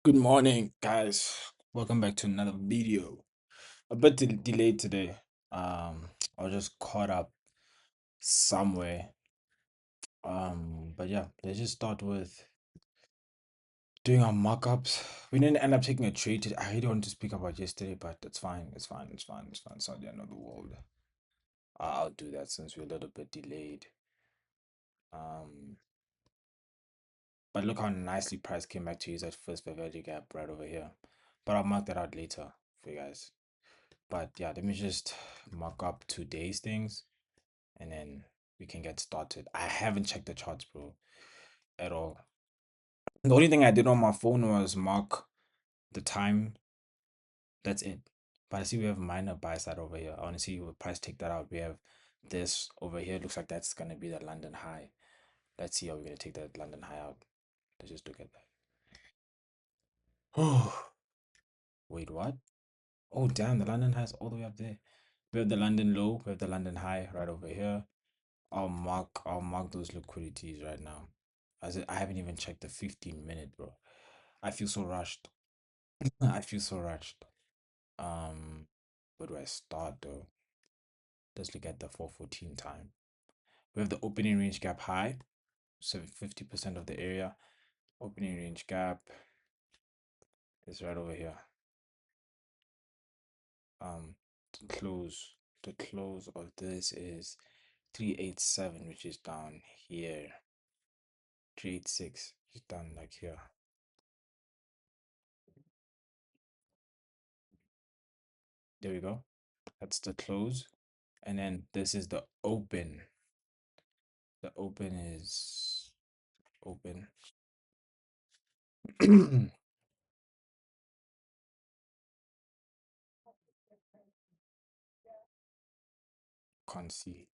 Good morning, guys. Welcome back to another video. A bit delayed today. I was just caught up somewhere. But yeah, let's just start with doing our mock-ups. We didn't end up taking a trade today. I really wanted to speak about yesterday, but it's fine. It's fine. It's fine. It's fine. It's not the end of the world. I'll do that since we're a little bit delayed. Um, but look how nicely price came back to use that first fair value gap right over here. But I'll mark that out later for you guys. But yeah, let me just mock up today's things and then we can get started. I haven't checked the charts, bro, at all. The only thing I did on my phone was mark the time. That's it. But I see we have minor buy side over here. I want to see what price take that out. We have this over here. Looks like that's gonna be the London high. Let's see how we're gonna take that London high out. Let's just look at that. Oh, wait, what? Oh, damn, the London high's all the way up there. We have the London low. We have the London high right over here. I'll mark those liquidities right now. I haven't even checked the 15-minute, bro. I feel so rushed. I feel so rushed. Where do I start though? Let's look at the 414 time. We have the opening range gap high, so 50% of the area. Opening range gap is right over here. Um, the close of this is 387, which is down here. 386 is down like here. There we go. That's the close. And then this is the open. The open is open. Can't see.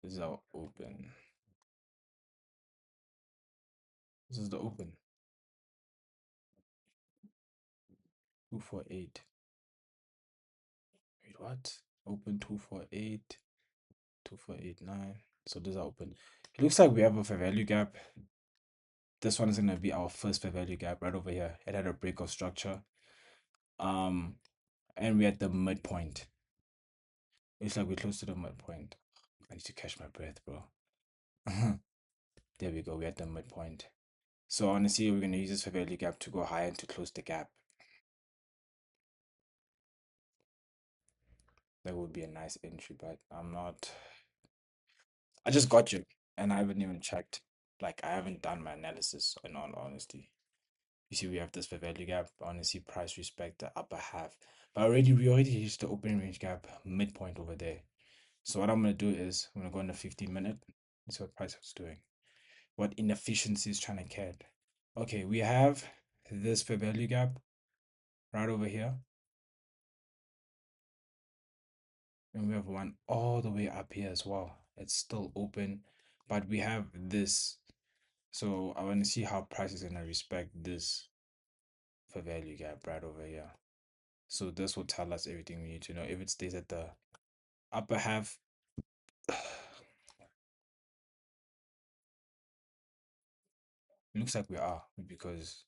This is our open. This is the open. 248. Wait, what? Open 248. 2489. So these are open. It looks like we have a fair value gap. This one is gonna be our first fair value gap right over here. It had a break of structure. Um, and we're at the midpoint. It's like we're close to the midpoint. I need to catch my breath, bro. There we go. We're at the midpoint. So honestly, we're gonna use this fair value gap to go higher and to close the gap. That would be a nice entry, but I'm not. I just got you, and I haven't even checked. Like I haven't done my analysis. In all honesty, you see, we have this fair value gap. Honestly, price respect the upper half, but we already reached the opening range gap midpoint over there. So what I'm gonna do is I'm gonna go on the 15-minute. That's what price was doing. What inefficiency is trying to get? Okay, we have this fair value gap right over here. And we have one all the way up here as well. It's still open, but we have this. So I want to see how price is gonna respect this fair value gap right over here. So this will tell us everything we need to know. If it stays at the upper half, it looks like we are because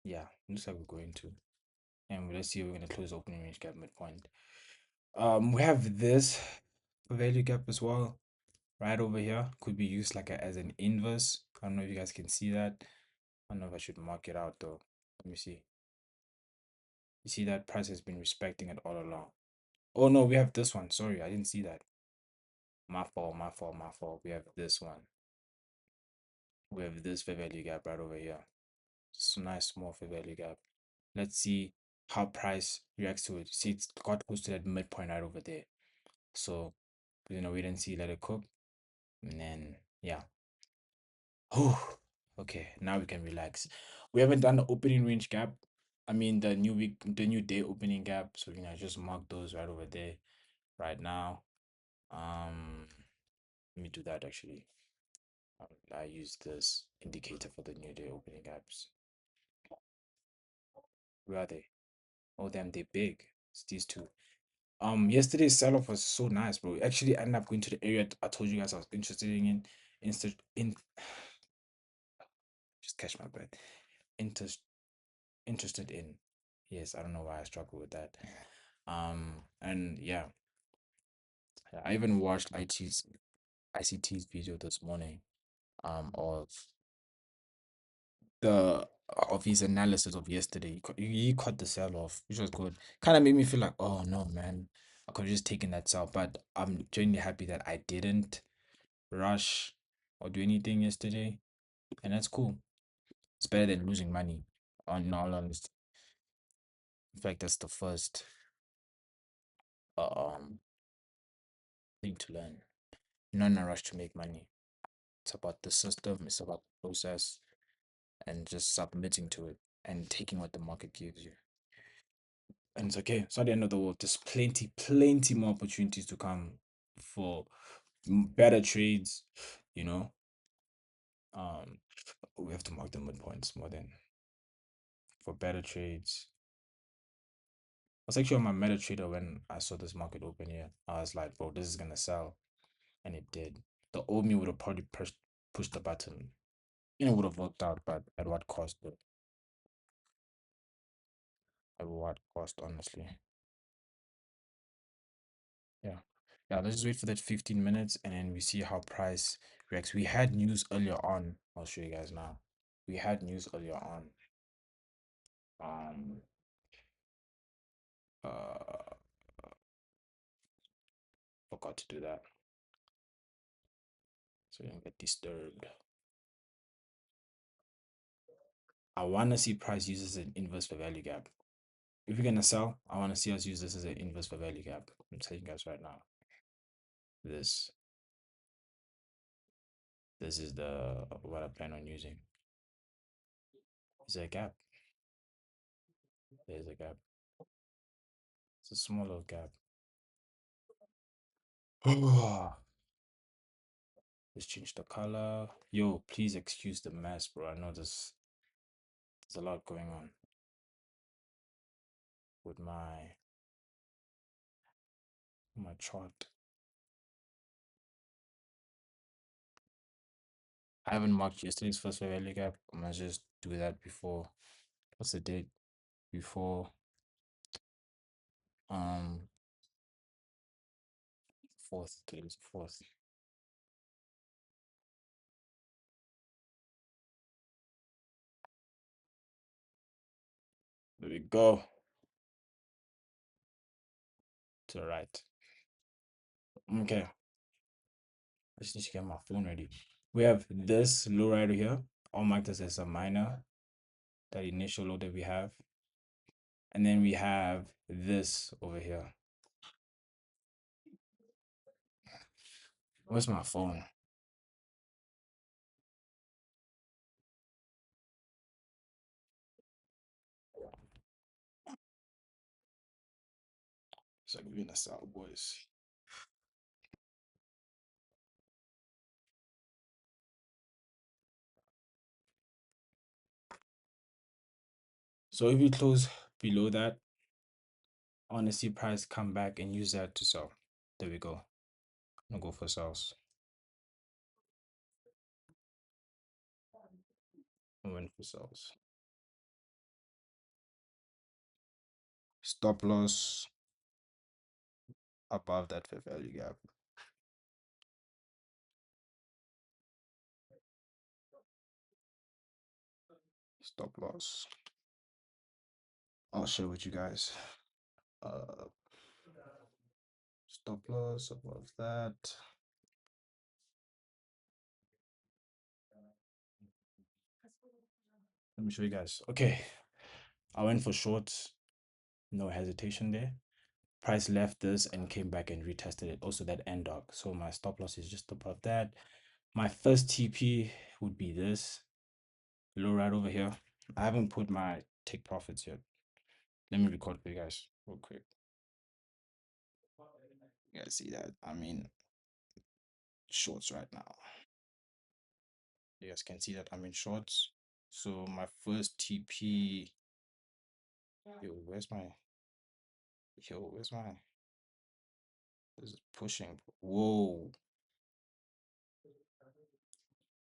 yeah, it looks like we're going to. And let's see if we're gonna close opening range gap midpoint. We have this value gap as well, right over here. Could be used like as an inverse. I don't know if you guys can see that. I don't know if I should mark it out though. Let me see. You see that price has been respecting it all along. Oh no, we have this one. Sorry, I didn't see that. My fault, my fault, my fault. We have this one. We have this fair value gap right over here. It's a nice small fair value gap. Let's see how price reacts to it. See, it's got close to that midpoint right over there. So, wait and see, let it cook. And then, yeah. Oh, okay. Now we can relax. We haven't done the opening range gap. I mean, the new day opening gap. So, just mark those right over there right now. Um, Let me do that actually. I use this indicator for the new day opening gaps. Where are they? Oh, damn, they're big. It's these two. Yesterday's sell-off was so nice, bro. Actually, I ended up going to the area I told you guys I was interested in. just catch my breath. Interest interested in. Yes, I don't know why I struggle with that. And yeah, I even watched ICT's video this morning. Of the of his analysis of yesterday. He cut the sell off, which was good. Kind of made me feel like, oh no, man, I could have just taken that sell. But I'm genuinely happy that I didn't rush or do anything yesterday, and that's cool. It's better than losing money. On all honesty, in fact, that's the first thing to learn. Not in a rush to make money. It's about the system. It's about the process, and just submitting to it and taking what the market gives you. And it's okay. It's not the end of the world. There's plenty more opportunities to come for better trades. You know, um, we have to mark the midpoints more than for better trades. I was actually on my MetaTrader when I saw this market open here. I was like, bro, this is gonna sell, and it did. The old me would have probably pushed the button. You know, would have worked out, but at what cost? Though? At what cost, honestly? Yeah. Yeah, let's just wait for that 15 minutes and then we see how price reacts. We had news earlier on. I'll show you guys now. We had news earlier on. Um uh Forgot to do that. So you don't get disturbed. I wanna see price use as an inverse for value gap. If you're gonna sell, I wanna see us use this as an inverse for value gap. I'm telling you guys right now. This this is the what I plan on using. Is there a gap? There's a gap. It's a small little gap. Let's change the color. Yo, please excuse the mess, bro. I know there's a lot going on with my chart. I haven't marked yesterday's first fair value gap. I'm gonna just do that before. What's the date? Before um fourth. Today's fourth. There we go. To the right. Okay. I just need to get my phone ready. We have this low right here. All marked as a minor. That initial low that we have. And then we have this over here. Where's my phone? It's like being a South Boys. So if you close below that, I want to see price come back and use that to sell. There we go. I'm gonna go for sales. I went for sales. Stop loss above that fair value gap. Stop loss. I'll share with you guys. Uh, Stop loss above that. Let me show you guys. Okay, I went for shorts. No hesitation there. Price left this and came back and retested it. Also that end dog. So my stop loss is just above that. My first TP would be this low right over here. I haven't put my take profits yet. Let me record for you guys real quick. You guys see that? I mean, shorts right now. You guys can see that I'm in shorts. So my first TP. Where's my? This is pushing. Whoa.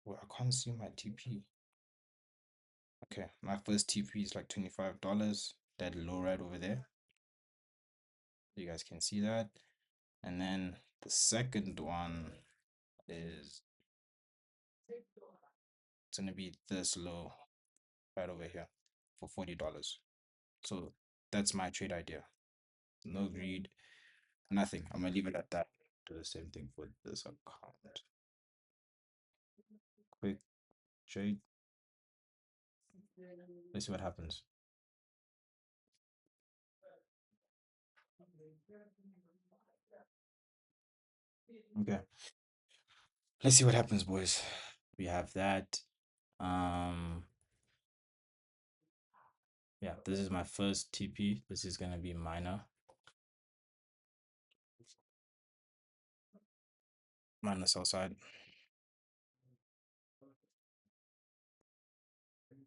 Well, I can't see my TP. Okay, my first TP is like $25. That low right over there. You guys can see that. And then the second one is it's gonna be this low right over here for $40. So that's my trade idea. No greed, nothing. I'm gonna leave it at that. Do the same thing for this account. Quick trade. Let's see what happens. Okay. Let's see what happens, boys. We have that. Um, yeah, this is my first TP. This is gonna be minor. Minor sell side.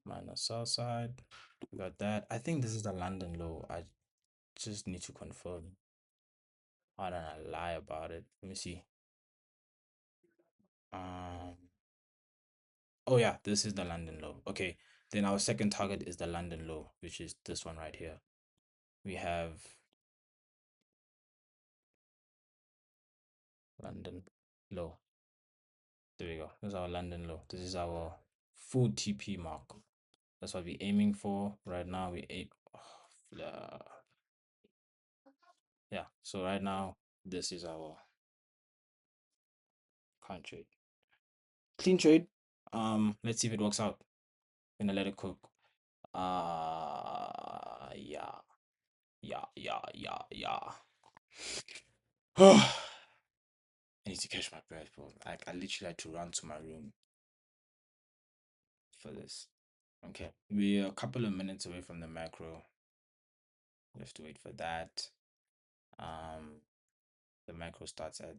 Minor sell side. We got that. I think this is the London low. I just need to confirm. I don't know, lie about it. Let me see. Um, oh yeah, this is the London low. Okay, then our second target is the London low, which is this one right here. We have London low. There we go. This is our London low. This is our full TP mark. That's what we're aiming for right now. We aim. Oh, yeah. So right now, this is our current trade. Clean trade. Let's see if it works out. Gonna let it cook. Yeah, yeah. I need to catch my breath, bro. Like I literally had to run to my room for this. Okay, we're a couple of minutes away from the macro. We have to wait for that. Um, the macro starts at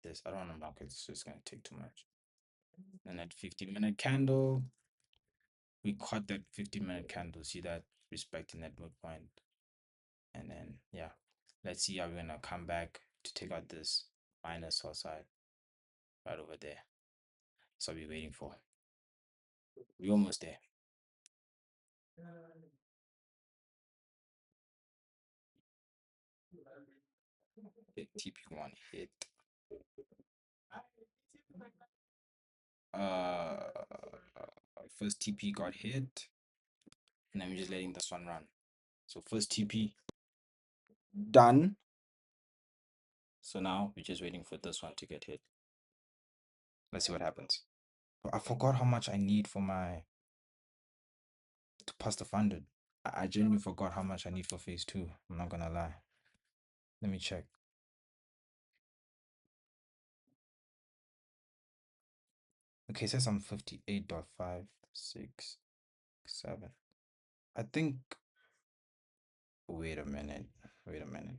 this. I don't want to mark it, so it's gonna take too much. And at 50-minute candle, we caught that 50-minute candle. See that respecting that midpoint. And then yeah, let's see how we're gonna come back to take out this minus or side right over there. So I'll be waiting for. We're almost there. Okay, TP1 hit. Uh, first TP got hit, and then we're just letting this one run. So first TP done. So now we're just waiting for this one to get hit. Let's see what happens. I forgot how much I need for my to pass the funded. I genuinely forgot how much I need for phase two. I'm not gonna lie. Let me check. Okay, it says I'm 58.567. I think. Wait a minute. Wait a minute.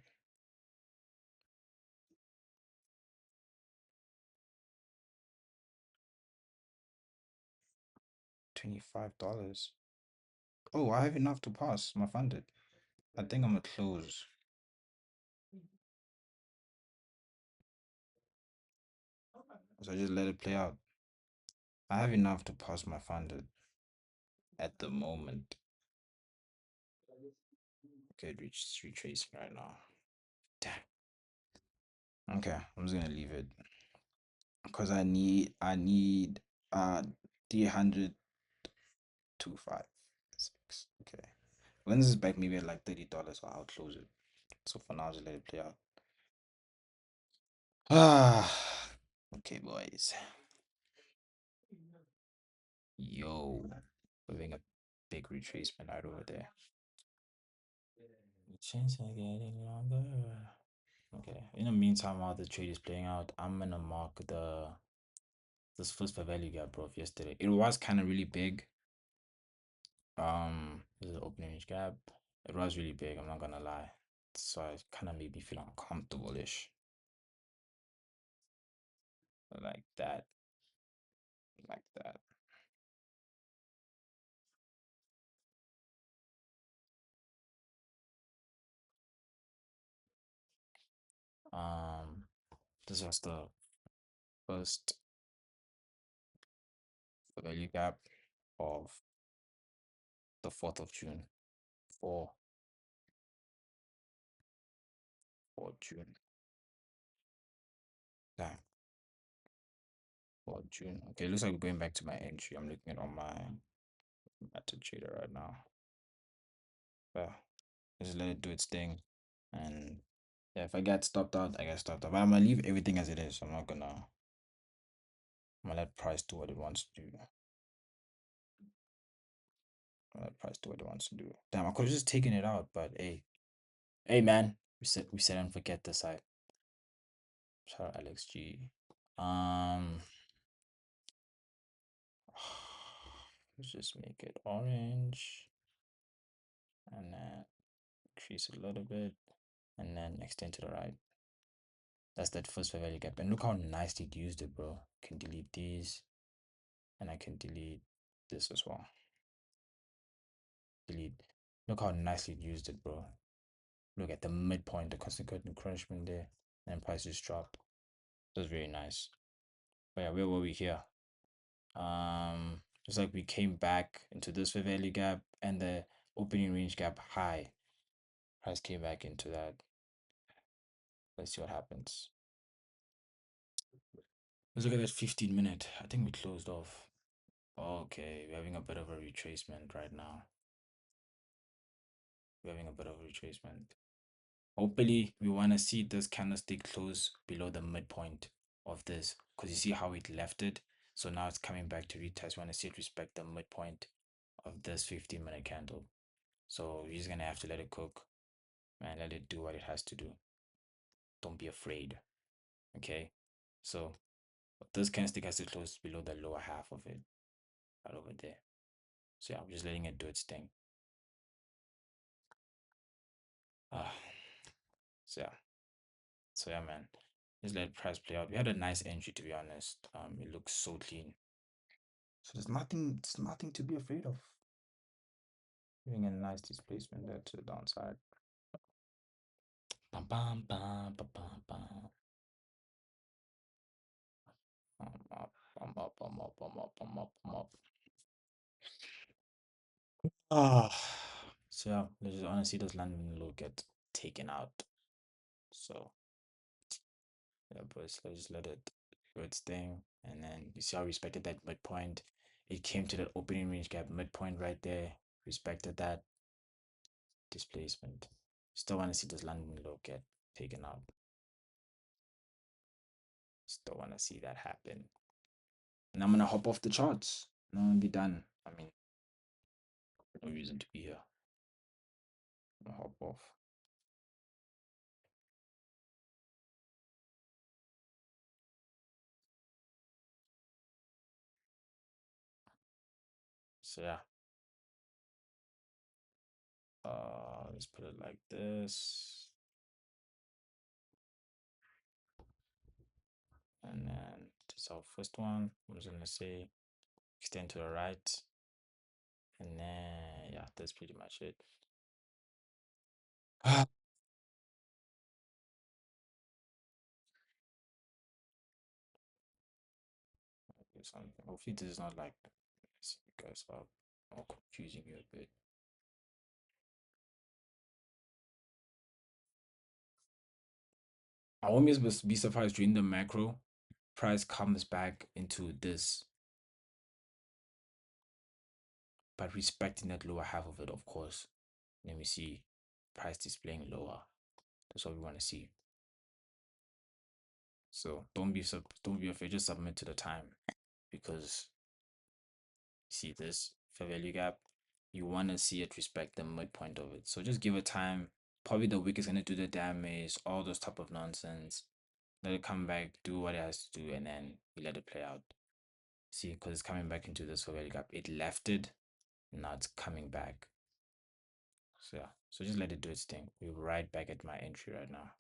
$25. Oh, I have enough to pass my funded. I think I'm gonna close. So I just let it play out. I have enough to pass my funded at the moment. Okay, retracing right now. Damn. Okay, I'm just gonna leave it because I need 300 to 5 6. Okay, when this is back, maybe at like $30, I'll close it. So for now, just let it play out. Ah, okay, boys. Yo, we're having a big retracement right over there. The chains are getting longer. Okay. In the meantime, while the trade is playing out, I'm gonna mark this first fair value gap, bro, of yesterday. It was kind of really big. This is the opening range gap. It was really big, I'm not gonna lie. So it kind of made me feel uncomfortable-ish. Like that. Like that. Um, this was the first fair value gap. of the 4th of June. 4 for June. Damn, for June. Okay, looks like we're going back to my entry. I'm looking at on my MetaTrader right now. Yeah, just let it do its thing. And yeah, if I get stopped out, I get stopped out. But I'm gonna leave everything as it is. I'm gonna let price do what it wants to do. I'm gonna let price do what it wants to do. Damn, I could have just taken it out, but hey man, we said and forget the side. Shout out Alex G. Um, let's just make it orange and then increase it a little bit and then extend to the right. That's that first fair value gap. And look how nicely it used it, bro. Can delete these and I can delete this as well. Delete. Look how nicely it used it, bro. Look at the midpoint, the constant curtain encroachment there, and prices drop. That's very nice. But yeah, where were we here? It's like we came back into this fair value gap and the opening range gap high. Price came back into that. Let's see what happens. Let's look at that 15-minute. I think we closed off. Okay, we're having a bit of a retracement right now. We're having a bit of a retracement. Hopefully, we want to see this candlestick close below the midpoint of this because you see how it left it. So now it's coming back to retest. We want to see it respect the midpoint of this 15-minute candle. So you're just going to have to let it cook and let it do what it has to do. Don't be afraid. Okay. So this candlestick has to close below the lower half of it, right over there. So yeah, I'm just letting it do its thing. Uh, so yeah. So yeah, man. Just let price play out. We had a nice entry to be honest. It looks so clean. So there's nothing to be afraid of. Giving a nice displacement there to the downside. Bam, bam, bam, bam, bam, bam. I'm up, I'm up, I'm up, I'm up, I'm up, I'm up. Ah, so yeah, let's just honestly this London low get taken out. So yeah, but let's just let it do its thing. And then you see how we respected that midpoint. It came to the opening range gap midpoint right there. Respected that displacement. Still want to see this London low get taken out. Still want to see that happen. And I'm gonna hop off the charts. And I'm gonna be done. I mean, no reason to be here. I'm gonna hop off. So yeah. Let's put it like this. And then this is our first one. I'm just gonna say extend to the right. And then yeah, that's pretty much it. Something. Hopefully this is not like messing you guys up or confusing you a bit. I won't be surprised during the macro price comes back into this, but respecting that lower half of it, of course. Let me see price displaying lower. That's what we want to see. So don't be afraid. Just submit to the time because see this fair value gap. You want to see it respect the midpoint of it. So just give it time. Probably the wick is gonna do the damage, all those type of nonsense. Let it come back, do what it has to do, and then we let it play out. See, because it's coming back into this fair value gap. It left it, now it's coming back. So yeah, so just let it do its thing. We're right back at my entry right now.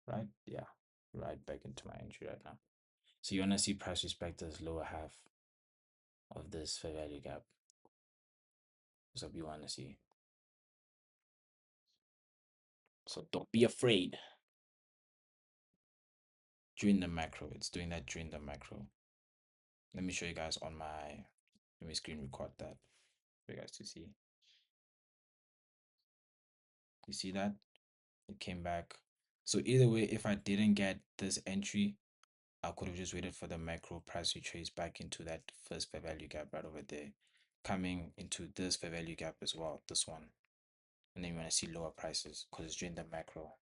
Right? Yeah, right back into my entry right now. So you want to see price respect this lower half of this fair value gap. That's what we want to see. So don't be afraid. During the macro, it's doing that during the macro. Let me show you guys on my. Let me screen record that for you guys to see. You see that? It came back. So either way, if I didn't get this entry, I could have just waited for the macro price to trace back into that first fair value gap right over there, coming into this fair value gap as well, this one. And then you want to see lower prices because it's during the macro.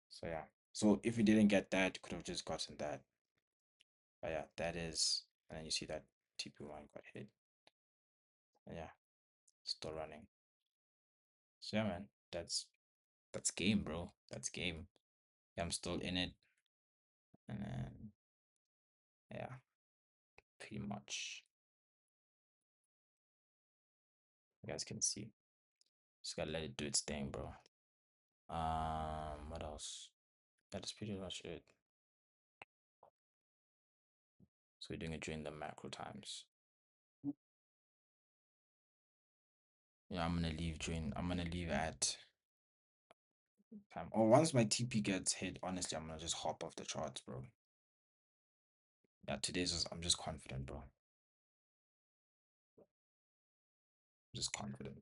So yeah. So if you didn't get that, you could have just gotten that. But yeah, that is, and then you see that TP1 got hit. And yeah, still running. So yeah, man, that's game, bro. That's game. Yeah, I'm still in it. And then yeah, pretty much. You guys can see. Just gotta let it do its thing, bro. What else? That is pretty much it. So we're doing it during the macro times. Yeah, I'm gonna leave at time. Or once my TP gets hit, honestly, I'm gonna just hop off the charts, bro. Yeah, I'm just confident, bro. Just confident.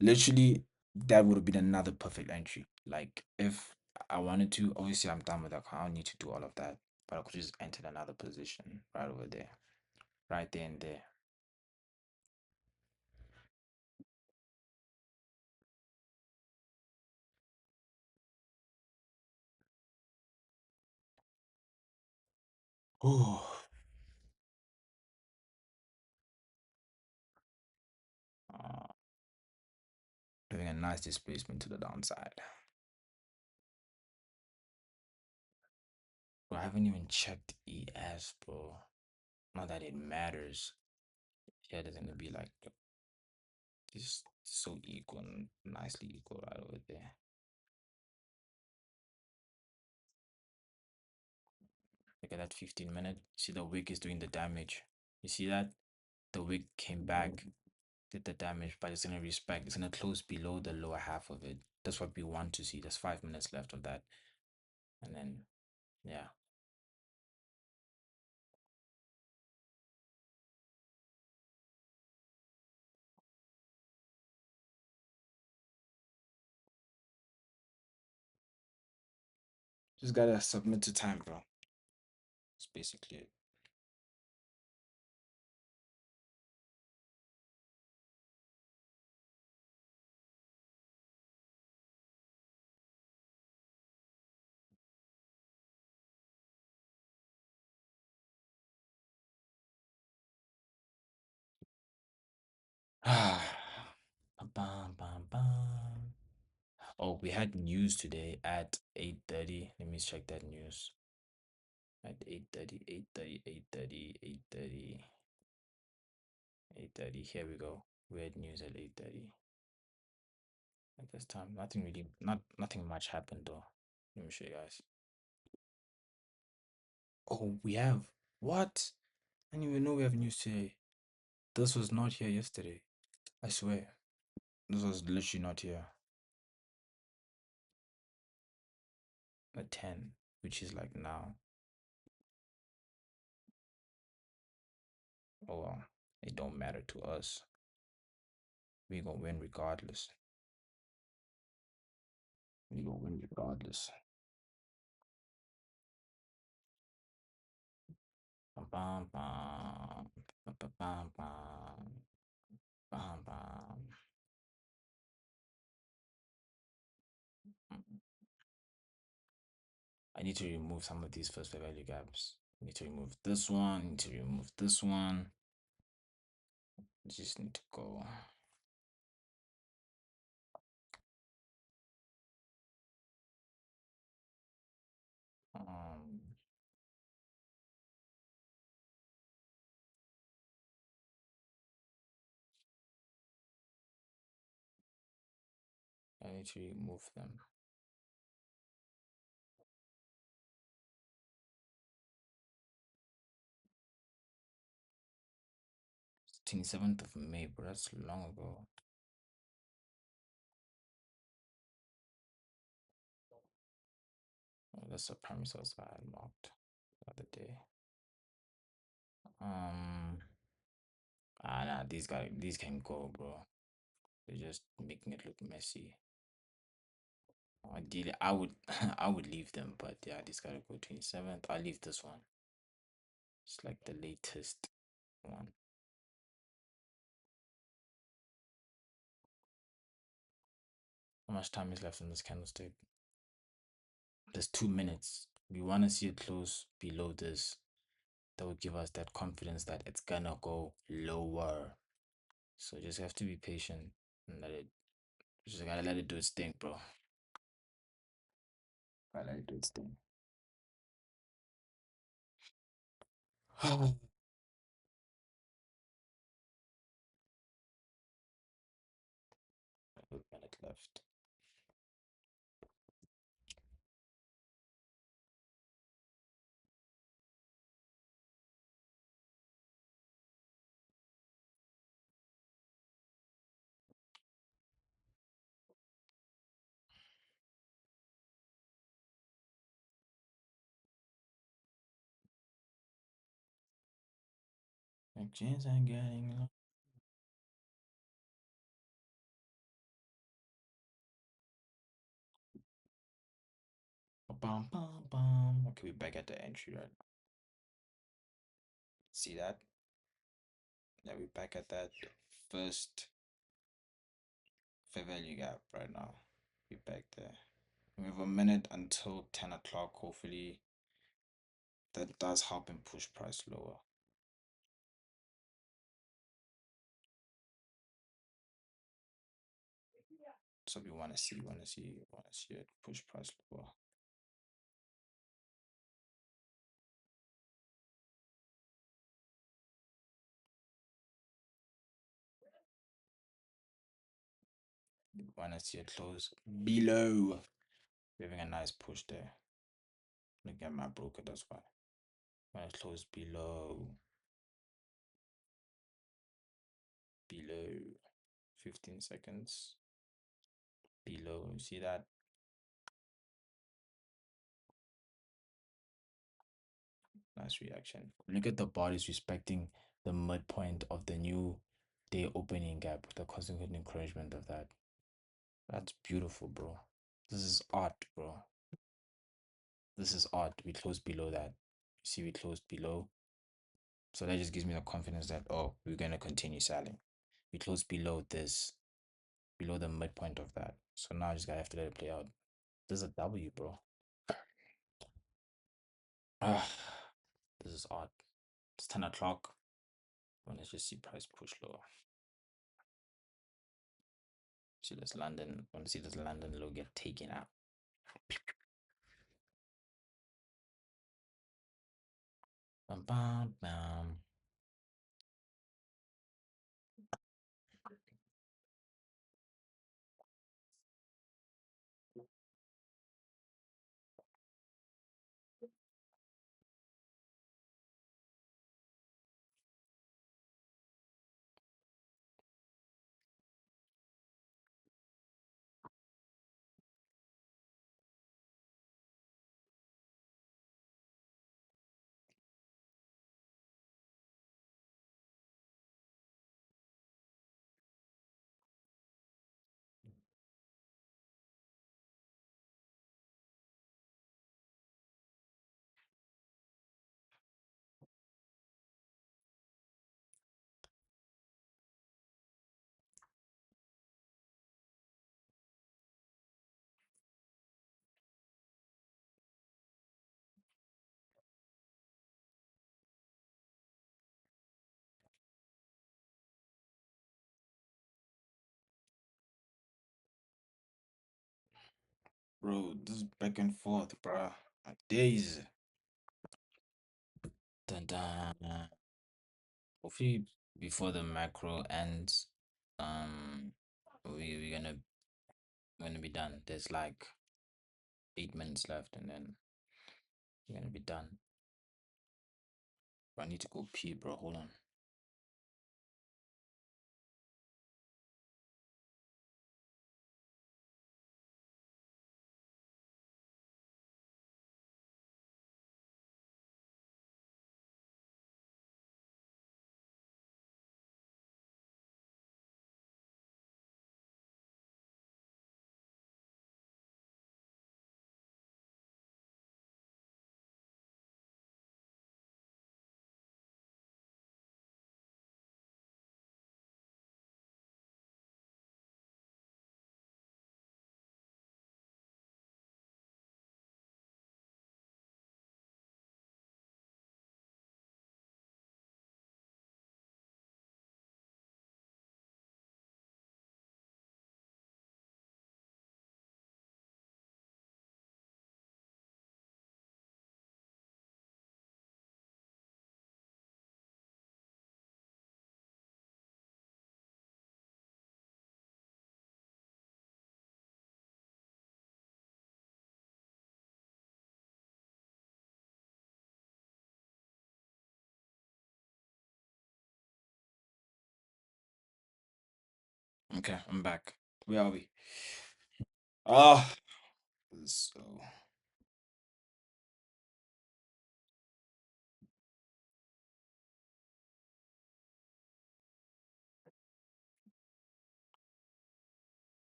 Literally, that would have been another perfect entry. Like if I wanted to, obviously I'm done with that. I don't need to do all of that. But I could just enter another position right over there. Right there and there. Oh, uh, doing a nice displacement to the downside. Bro, I haven't even checked ES, bro. Not that it matters. Yeah, it's gonna be like this so equal, nicely equal right over there. Look at that 15 minute. See the wick is doing the damage. You see that? The wick came back, did the damage, but it's gonna respect. It's gonna close below the lower half of it. That's what we want to see. There's 5 minutes left of that, and then yeah, just gotta submit to time, bro. That's basically it. Bam, bam, bam. Oh, we had news today at 8:30. Let me check that news. At 8:30, 8:30, 8:30, 8:30, 8:30. Here we go. We had news at 8:30. At this time, nothing much happened though. Let me show you guys. Oh, we have what? I didn't even know we have news today. This was not here yesterday. I swear. This was literally not here. At 10, which is like now. Oh well. It don't matter to us. We gonna win regardless. We gonna win regardless. Bum, bum, bum. Bum, bum, bum, bum. Bum, bum. I need to remove some of these first value gaps. I need to remove this one. I need to remove this one. Just need to go. Um, I need to remove them. 27th of May, bro. That's long ago. Oh, that's the premise I marked the other day. Um, nah, these can go, bro. They're just making it look messy. Ideally, I would I would leave them, but yeah, this gotta go 27th. I'll leave this one. It's like the latest one. How much time is left on this candlestick? There's 2 minutes. We want to see it close below this. That would give us that confidence that it's gonna go lower. So just have to be patient and let it. Just gotta let it do its thing, bro. Gotta let it do its thing. A minute left. My jeans are getting low. Bum, bum, bum. Okay, we're back at the entry right now. See that? Yeah, we're back at that first fair value gap right now. We're back there. We have a minute until 10 o'clock. Hopefully, that does help and push price lower. So we want to see it push price lower. We want to see it close below. We're having a nice push there. Look at my broker, that's why. When it close below 15 seconds, below. You see that? Nice reaction. Look at the bodies respecting the midpoint of the new day opening gap, the consequent encouragement of that. That's beautiful, bro. This is art, bro. This is art. We closed below that. See, we closed below. So that just gives me the confidence that, oh, we're going to continue selling. We closed below this, below the midpoint of that. So now I just gotta have to let it play out. This is a W, bro. Ah, this is odd. It's 10 o'clock. Let's just see price push lower. See this London. Want to see this London low get taken out. Bam, bam, bam. Bro, this is back and forth, bro. My days. Dun, dun. Hopefully, before the macro ends, we're gonna be done. There's like 8 minutes left, and then we're gonna be done. I need to go pee, bro. Hold on. Okay, I'm back. Where are we? Ah, so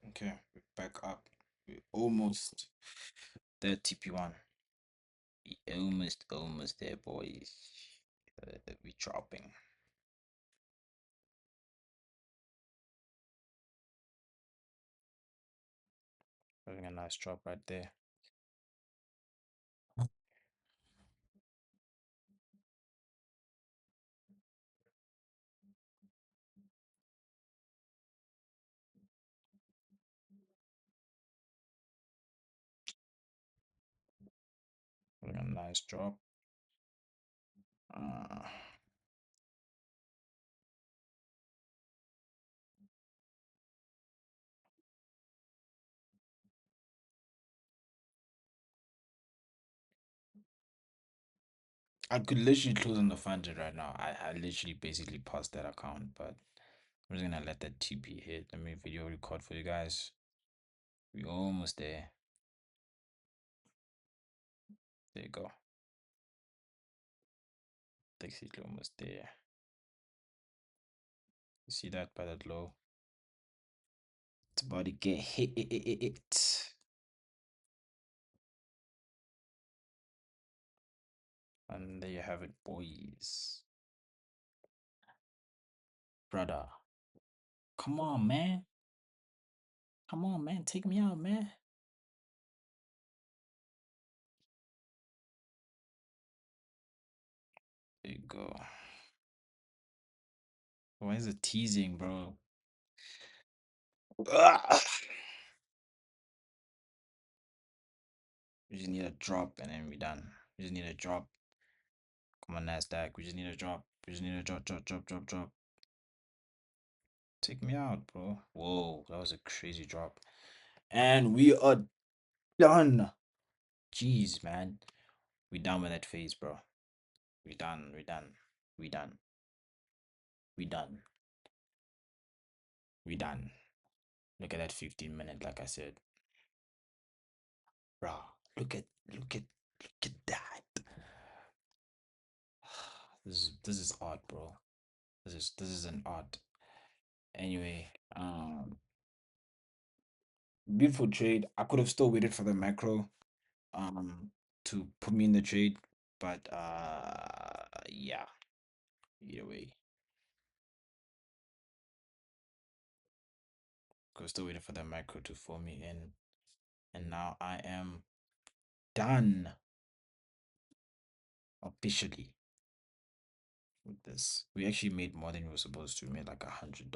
okay, we're back up. We're almost there. TP1. Almost there, boys. We dropping. Having a nice drop right there. Having a nice drop. Uh, I could literally close on the funded right now. I literally basically paused that account, but I'm just gonna let that TP hit. Let me video record for you guys. We almost there. There you go. Basically almost there. You see that by that low? It's about to get hit. And there you have it, boys. Brother. Come on, man. Come on, man. Take me out, man. There you go. Why is it teasing, bro? Ah! We just need a drop and then we done. We just need a drop. Come on, Nasdaq. We just need a drop. We just need a drop. Take me out, bro. Whoa, that was a crazy drop. And we are done. Jeez, man. We done with that phase, bro. We done. We done. We done. We done. We done. Look at that 15 minute, like I said. Bro, look at that. This is art, bro. This is an art. Anyway, beautiful trade. I could have still waited for the macro um to put me in the trade, but yeah, either way. Could have still waited for the macro to pull me in. And now I am done officially with this. We actually made more than we were supposed to. We made like $100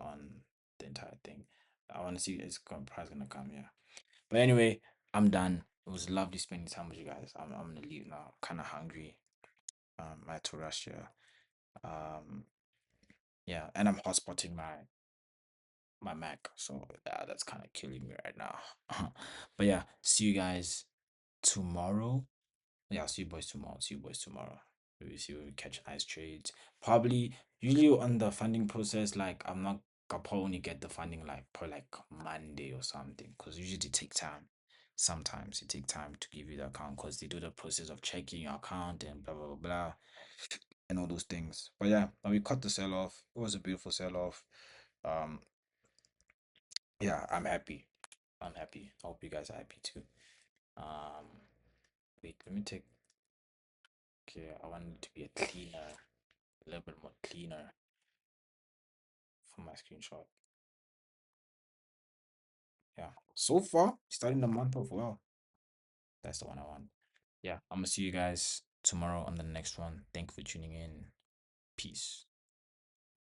on the entire thing. I want to see its price gonna come, yeah. But anyway, I'm done. It was lovely spending time with you guys. I'm gonna leave now. Kind of hungry. I had to rush here. Um, yeah, and I'm hotspotting my Mac, so that's kind of killing me right now. But yeah, see you guys tomorrow. Yeah, I'll see you boys tomorrow. See you boys tomorrow. We see we catch nice trades. Probably usually on the funding process, like I'll probably only get the funding like per like Monday or something. Because usually it take time. Sometimes it take time to give you the account because they do the process of checking your account and blah blah blah blah and all those things. But yeah, and we cut the sell off. It was a beautiful sell off. Um yeah, I'm happy. I'm happy. I hope you guys are happy too. Um wait, let me take okay, I want it to be a cleaner, a little bit more cleaner for my screenshot. Yeah. So far, starting the month off well. That's the one I want. Yeah, I'm gonna see you guys tomorrow on the next one. Thank you for tuning in. Peace.